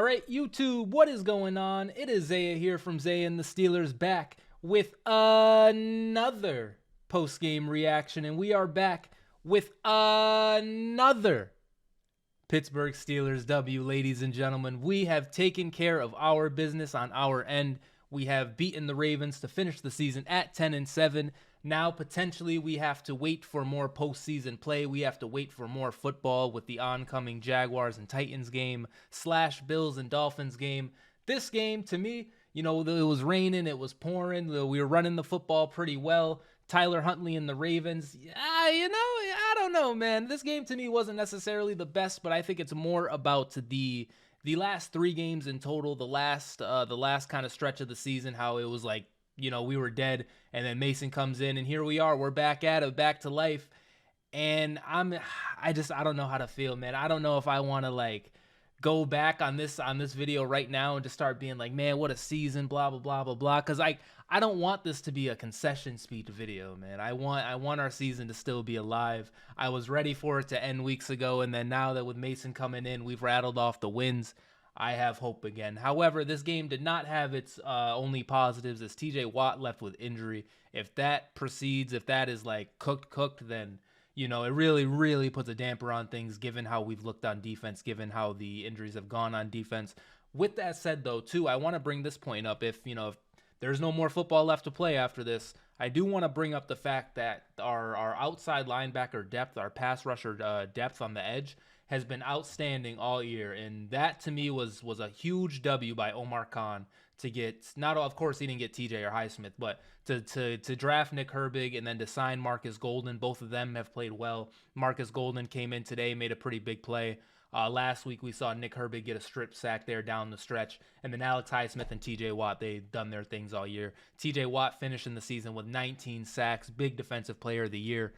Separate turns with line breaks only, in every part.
All right, YouTube, what is going on? It is Zaya here from Zaya&TheSteelers back with another post-game reaction, and we are back with another Pittsburgh Steelers W, ladies and gentlemen. We have taken care of our business on our end. We have beaten the Ravens to finish the season at 10-7. Now, potentially, we have to wait for more postseason play. We have to wait for more football with the oncoming Jaguars and Titans game / Bills and Dolphins game. This game, to me, it was raining, it was pouring, we were running the football pretty well. Tyler Huntley and the Ravens, I don't know, man. This game, to me, wasn't necessarily the best, but I think it's more about the last 3 games in total, the last kind of stretch of the season, how it was like, we were dead, and then Mason comes in, and here we are. We're back at it, back to life, and I don't know how to feel, man. I don't know if I want to go back on this video right now and just start being like, man, what a season, blah blah blah blah blah. Because I don't want this to be a concession speech video, man. I want our season to still be alive. I was ready for it to end weeks ago, and then now that with Mason coming in, we've rattled off the wins. I have hope again. However, this game did not have its only positives, as TJ Watt left with injury. If that proceeds, if that is cooked, then it really puts a damper on things, given how we've looked on defense, given how the injuries have gone on defense. With that said, though, too, I want to bring this point up. If there's no more football left to play after this, I do want to bring up the fact that our outside linebacker depth, our pass rusher depth on the edge, has been outstanding all year, and that to me was a huge W by Omar Khan to get. Not, of course, he didn't get TJ or Highsmith, but to draft Nick Herbig and then to sign Marcus Golden. Both of them have played well. Marcus Golden came in today, made a pretty big play. Last week we saw Nick Herbig get a strip sack there down the stretch, and then Alex Highsmith and TJ Watt, they've done their things all year. TJ Watt finishing the season with 19 sacks, big defensive player of the year.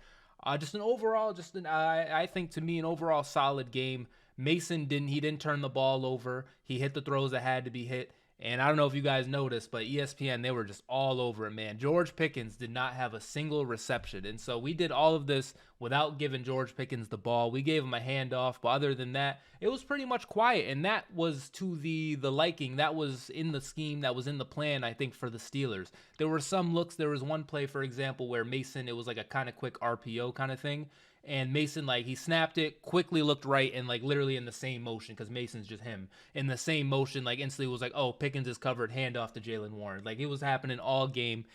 I think to me, an overall solid game. Mason didn't turn the ball over. He hit the throws that had to be hit. And I don't know if you guys noticed, but ESPN, they were just all over it, man. George Pickens did not have a single reception. And so we did all of this without giving George Pickens the ball. We gave him a handoff, but other than that, it was pretty much quiet. And that was to the liking. That was in the scheme. That was in the plan, I think, for the Steelers. There were some looks. There was one play, for example, where Mason, it was like a kind of quick RPO kind of thing. And Mason, he snapped it, quickly looked right, and, literally in the same motion, because Mason's just him, in the same motion, instantly was like, oh, Pickens is covered, handoff to Jaylen Warren. It was happening all game.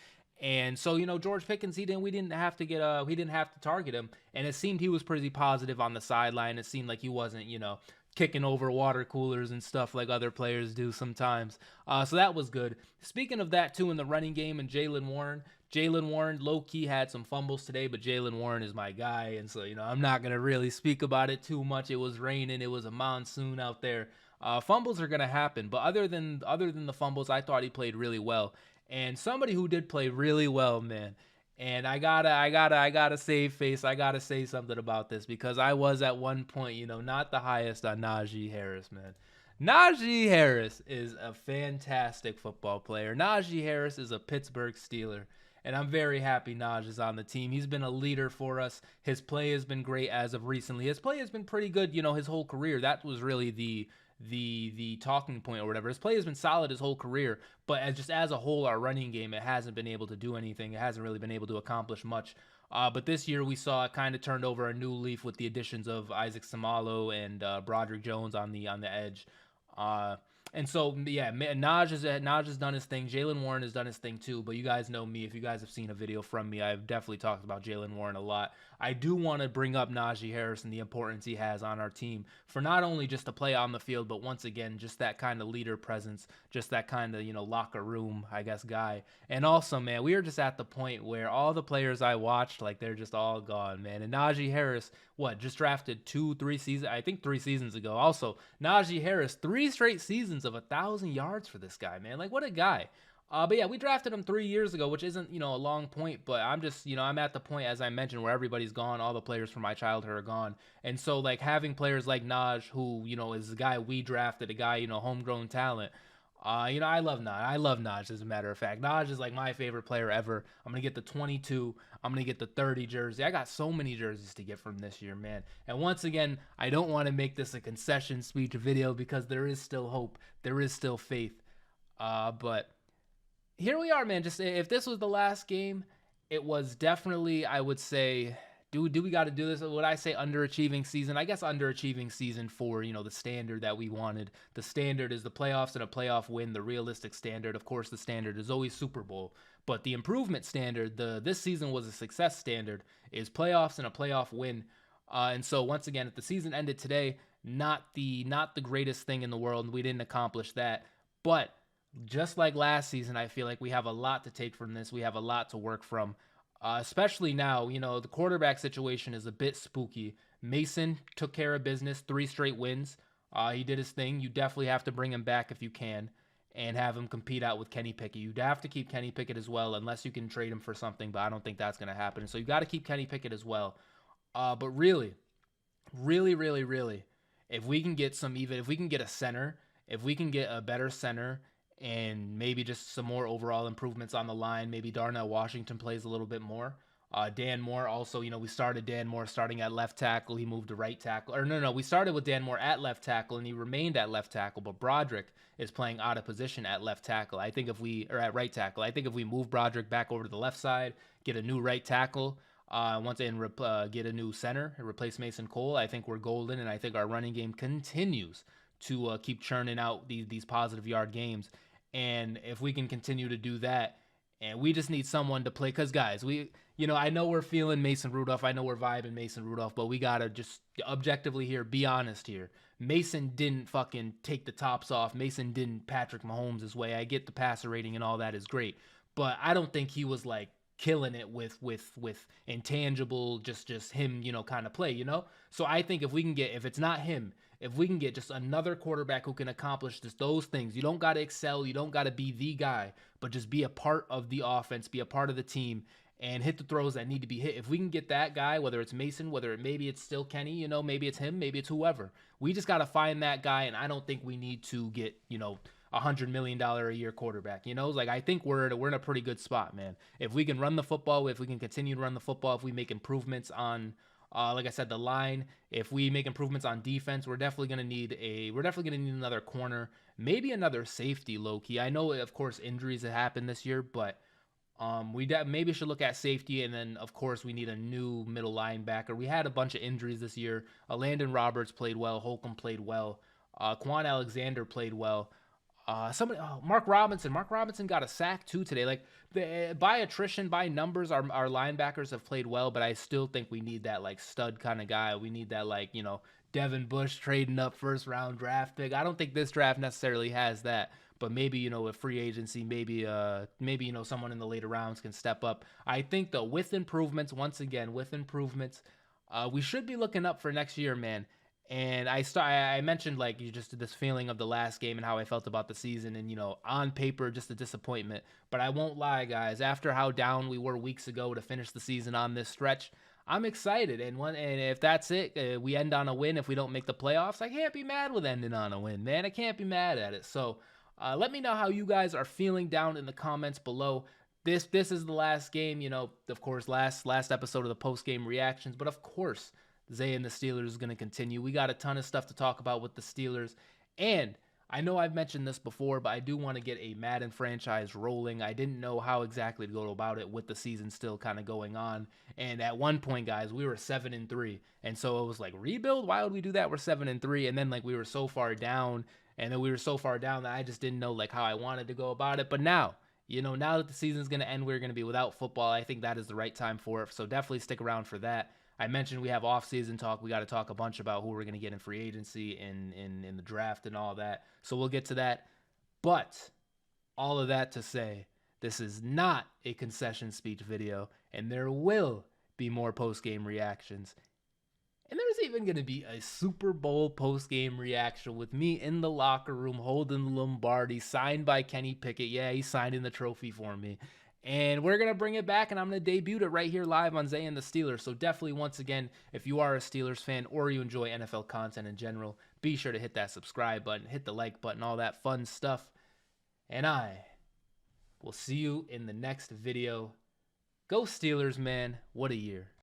And so, George Pickens, we didn't have to target him. And it seemed he was pretty positive on the sideline. It seemed like he wasn't, kicking over water coolers and stuff like other players do sometimes. So that was good. Speaking of that, too, in the running game, and Jaylen Warren low-key had some fumbles today, but Jaylen Warren is my guy, and so, I'm not going to really speak about it too much. It was raining. It was a monsoon out there. Fumbles are going to happen, but other than the fumbles, I thought he played really well. And somebody who did play really well, man, and I gotta save face. I gotta say something about this, because I was at one point, not the highest on Najee Harris, man. Najee Harris is a fantastic football player. Najee Harris is a Pittsburgh Steeler, and I'm very happy Najee is on the team. He's been a leader for us. His play has been great as of recently. His play has been pretty good, his whole career. That was really the talking point or whatever. His play has been solid his whole career, but as a whole, our running game, it hasn't been able to do anything. It hasn't really been able to accomplish much. But this year we saw it kind of turned over a new leaf with the additions of Isaac Samalo and Broderick Jones on the edge. And so, yeah, Naj has done his thing. Jaylen Warren has done his thing too. But you guys know me. If you guys have seen a video from me, I've definitely talked about Jaylen Warren a lot. I do want to bring up Najee Harris and the importance he has on our team for not only just to play on the field, but once again, just that kind of leader presence, just that kind of, locker room, I guess, guy. And also, man, we are just at the point where all the players I watched, they're just all gone, man. And Najee Harris, just drafted 3 seasons, I think 3 seasons ago. Also, Najee Harris, 3 straight seasons of 1,000 yards for this guy, man. What a guy. But yeah, we drafted him 3 years ago, which isn't, a long point, but I'm just, I'm at the point, as I mentioned, where everybody's gone. All the players from my childhood are gone. And so, having players like Naj, who, is the guy we drafted, a guy, homegrown talent, I love Naj. I love Naj, as a matter of fact. Naj is like my favorite player ever. I'm going to get the 22. I'm going to get the 30 jersey. I got so many jerseys to get from this year, man. And once again, I don't want to make this a concession speech video because there is still hope. There is still faith. But here we are, man. Just if this was the last game, it was definitely, I would say, do we got to do this? Would I say underachieving season? I guess underachieving season for, the standard that we wanted. The standard is the playoffs and a playoff win, the realistic standard. Of course, the standard is always Super Bowl. But the improvement standard, this season was a success standard, is playoffs and a playoff win. And so once again, if the season ended today, not the greatest thing in the world, and we didn't accomplish that. But just like last season, I feel like we have a lot to take from this. We have a lot to work from. Especially now, the quarterback situation is a bit spooky. Mason took care of business, 3 straight wins. He did his thing. You definitely have to bring him back if you can and have him compete out with Kenny Pickett. You'd have to keep Kenny Pickett as well, unless you can trade him for something, but I don't think that's going to happen. So you got to keep Kenny Pickett as well. But really, really, really, really, if we can get if we can get a center, if we can get a better center, and maybe just some more overall improvements on the line. Maybe Darnell Washington plays a little bit more. Dan Moore also, we started Dan Moore starting at left tackle. He moved to right tackle. Or no, we started with Dan Moore at left tackle, and he remained at left tackle. But Broderick is playing out of position at left tackle. At right tackle. I think if we move Broderick back over to the left side, get a new right tackle, get a new center, and replace Mason Cole, I think we're golden, and I think our running game continues to keep churning out these positive yard games. And if we can continue to do that, and we just need someone to play, because guys, I know we're feeling Mason Rudolph, I know we're vibing Mason Rudolph, but we gotta just objectively here, be honest here. Mason didn't fucking take the tops off. Mason didn't Patrick Mahomes his way. I get the passer rating and all that is great, but I don't think he was like killing it with intangible, just him, kind of play, So I think if it's not him, if we can get just another quarterback who can accomplish those things, you don't got to excel, you don't got to be the guy, but just be a part of the offense, be a part of the team, and hit the throws that need to be hit. If we can get that guy, whether it's Mason, maybe it's still Kenny, maybe it's him, maybe it's whoever. We just got to find that guy, and I don't think we need to get, $100 million a year quarterback. I think we're in a pretty good spot, man. If we can run the football, if we can continue to run the football, if we make improvements on, like I said, the line, if we make improvements on defense, we're definitely gonna need another corner, maybe another safety, low key. I know, of course, injuries have happened this year, but we maybe should look at safety, and then of course we need a new middle linebacker. We had a bunch of injuries this year. Landon Roberts played well, Holcomb played well, Quan Alexander played well. Mark Robinson. Mark Robinson got a sack too today. Like by attrition, by numbers, our linebackers have played well, but I still think we need that like stud kind of guy. We need that Devin Bush trading up first round draft pick. I don't think this draft necessarily has that, but maybe with free agency, maybe someone in the later rounds can step up. I think though with improvements, we should be looking up for next year, man. And I mentioned just this feeling of the last game and how I felt about the season, and on paper just a disappointment. But I won't lie, guys. After how down we were weeks ago to finish the season on this stretch, I'm excited. And if that's it, we end on a win. If we don't make the playoffs, I can't be mad with ending on a win, man. I can't be mad at it. So let me know how you guys are feeling down in the comments below. This is the last game, of course, last episode of the post game reactions, but of course, Zaya and the Steelers is going to continue. We got a ton of stuff to talk about with the Steelers. And I know I've mentioned this before, but I do want to get a Madden franchise rolling. I didn't know how exactly to go about it with the season still kind of going on. And at one point, guys, we were 7-3. And so it was like, rebuild? Why would we do that? We're 7-3. And then we were so far down. And then we were so far down that I just didn't know how I wanted to go about it. But now, now that the season's going to end, we're going to be without football. I think that is the right time for it. So definitely stick around for that. I mentioned we have off-season talk. We got to talk a bunch about who we're going to get in free agency, in the draft and all that. So we'll get to that. But all of that to say, this is not a concession speech video, and there will be more post-game reactions. And there's even going to be a Super Bowl post-game reaction with me in the locker room holding the Lombardi, signed by Kenny Pickett. Yeah, he's signing the trophy for me. And we're going to bring it back, and I'm going to debut it right here live on Zaya and the Steelers. So definitely, once again, if you are a Steelers fan or you enjoy NFL content in general, be sure to hit that subscribe button, hit the like button, all that fun stuff. and I will see you in the next video. Go Steelers, man. What a year.